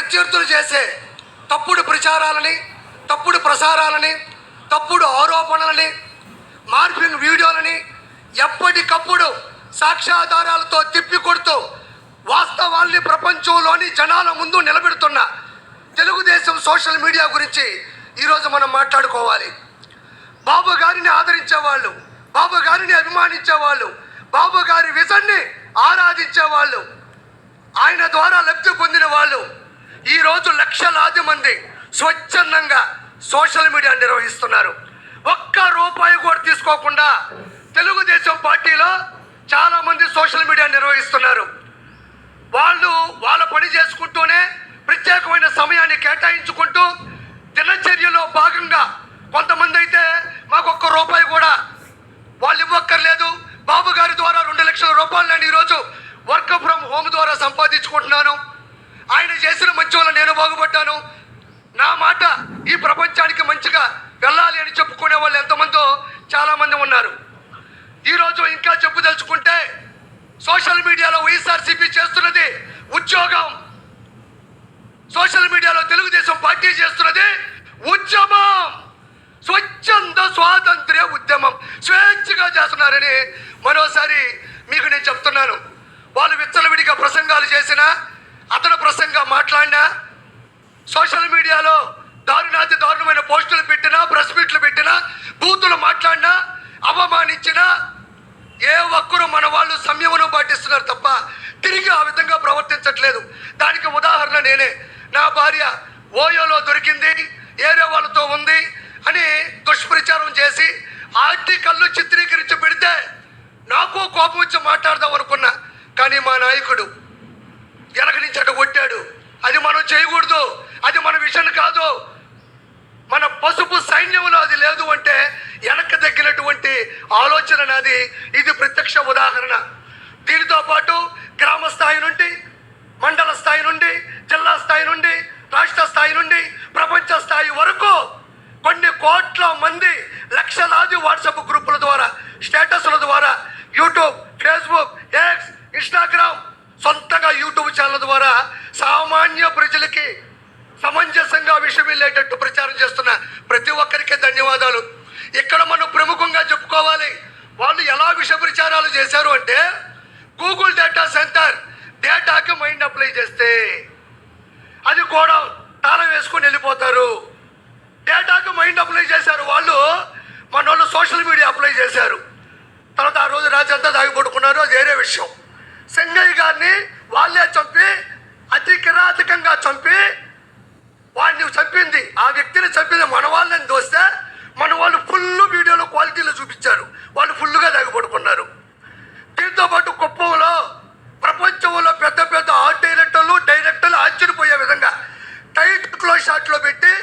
ప్రత్యర్థులు చేసే తప్పుడు ప్రచారాలని, తప్పుడు ప్రసారాలని, తప్పుడు ఆరోపణలని, మార్పింగ్ వీడియోలని ఎప్పటికప్పుడు సాక్ష్యాధారాలతో తిప్పికొడుతూ వాస్తవాల్ని ప్రపంచంలోని జనాల ముందు నిలబెడుతున్న తెలుగుదేశం సోషల్ మీడియా గురించి ఈరోజు మనం మాట్లాడుకోవాలి. బాబు గారిని ఆదరించేవాళ్ళు, బాబు గారిని అభిమానించేవాళ్ళు, బాబు గారి విజన్ని ఆరాధించేవాళ్ళు, ఆయన ద్వారా లబ్ధి పొందిన వాళ్ళు ఈరోజు లక్షలాది మంది స్వచ్ఛందంగా సోషల్ మీడియా నిర్వహిస్తున్నారు. ఒక్క రూపాయి కూడా తీసుకోకుండా తెలుగుదేశం పార్టీలో చాలామంది సోషల్ మీడియా నిర్వహిస్తున్నారు. వాళ్ళు వాళ్ళ పని చేసుకుంటూనే ప్రత్యేకమైన సమయాన్ని కేటాయించుకుంటూ దినచర్యలో భాగంగా కొంతమంది అయితే మాకు ఒక్క రూపాయి కూడా వాళ్ళు ఇవ్వక్కర్లేదు, బాబు గారి ద్వారా 2 లక్షల రూపాయలు నేను ఈరోజు వర్క్ ఫ్రమ్ హోమ్ ద్వారా సంపాదించుకుంటున్నాను, ఆయన చేసిన మంచి వల్ల నేను బాగుపడ్డాను, నా మాట ఈ ప్రపంచానికి మంచిగా వెళ్ళాలి అని చెప్పుకునే వాళ్ళు ఎంతమందో చాలామంది ఉన్నారు. ఈరోజు ఇంకా చెప్పుదలుచుకుంటే సోషల్ మీడియాలో వైఎస్ఆర్సీపీ చేస్తున్నది ఉద్యోగం, సోషల్ మీడియాలో తెలుగుదేశం పార్టీ చేస్తున్నది ఉద్యమం, స్వచ్ఛంద స్వాతంత్ర్య ఉద్యమం, స్వేచ్ఛగా చేస్తున్నారని మరోసారి మీకు నేను చెప్తున్నాను. వాళ్ళు విచ్చలవిడిగా ప్రసంగాలు చేసినా, అతను ప్రసంగా మాట్లాడినా, సోషల్ మీడియాలో దారుణాతి దారుణమైన పోస్టులు పెట్టినా, ప్రెస్ మీట్లు పెట్టినా, బూతులు మాట్లాడినా, అవమానించినా ఏ ఒక్కరూ మన వాళ్ళు సంయమనం పాటిస్తున్నారు తప్ప తిరిగి ఆ విధంగా ప్రవర్తించట్లేదు. దానికి ఉదాహరణ నేనే. నా భార్య ఓయోలో దొరికింది, ఏరే వాళ్ళతో ఉంది అని దుష్ప్రచారం చేసి ఆర్టికల్లు చిత్రీకరించి పెడితే నాకు కోపం వచ్చి మాట్లాడదాం అనుకున్నా. కానీ మా నాయకుడు వెనక నుంచి అటు కొట్టాడు. అది మనం చేయకూడదు, అది మన విషయం కాదు, మన పసుపు సైన్యంలో అది లేదు అంటే వెనక్కి తగ్గినటువంటి ఆలోచన నాది. ఇది ప్రత్యక్ష ఉదాహరణ. దీనితో పాటు గ్రామ స్థాయి నుండి, మండల స్థాయి నుండి, జిల్లా స్థాయి నుండి, రాష్ట్ర స్థాయి నుండి, ప్రపంచ స్థాయి వరకు కొన్ని కోట్ల మంది లక్షలాది వాట్సాప్ గ్రూపుల ద్వారా, స్టేటస్ల ద్వారా, యూట్యూబ్, ఫేస్బుక్, ఎక్స్, ఇన్స్టాగ్రామ్, సొంతగా యూట్యూబ్ ఛానల్ ద్వారా సామాన్య ప్రజలకి సమంజసంగా విషయం వెళ్ళేటట్టు ప్రచారం చేస్తున్న ప్రతి ఒక్కరికి ధన్యవాదాలు. ఇక్కడ మనం ప్రముఖంగా చెప్పుకోవాలి. వాళ్ళు ఎలా విష ప్రచారాలు చేశారు అంటే, గూగుల్ డేటా సెంటర్ డేటాకి మైండ్ అప్లై చేస్తే అది కూడా తాళం వేసుకొని వెళ్ళిపోతారు. డేటాకి మైండ్ అప్లై చేశారు వాళ్ళు, మన వాళ్ళు సోషల్ మీడియా అప్లై చేశారు. తర్వాత ఆ రోజు రాజంతా దాగిపడుకున్నారు, అది వేరే విషయం. సింగయ్య గారిని వాళ్ళే చంపి, అతి కిరాతకంగా చంపి, వాడిని చంపింది, ఆ వ్యక్తిని చంపింది మన వాళ్ళని దోస్తే మన వాళ్ళు ఫుల్ వీడియోలో క్వాలిటీలో చూపించారు, వాళ్ళు ఫుల్గా దాగిపడుకున్నారు. దీంతో పాటు కుప్పంలో ప్రపంచంలో పెద్ద పెద్ద ఆర్ట్ డైరెక్టర్లు ఆశ్చర్యపోయే విధంగా టైట్ క్లోజ్ షాట్లో పెట్టి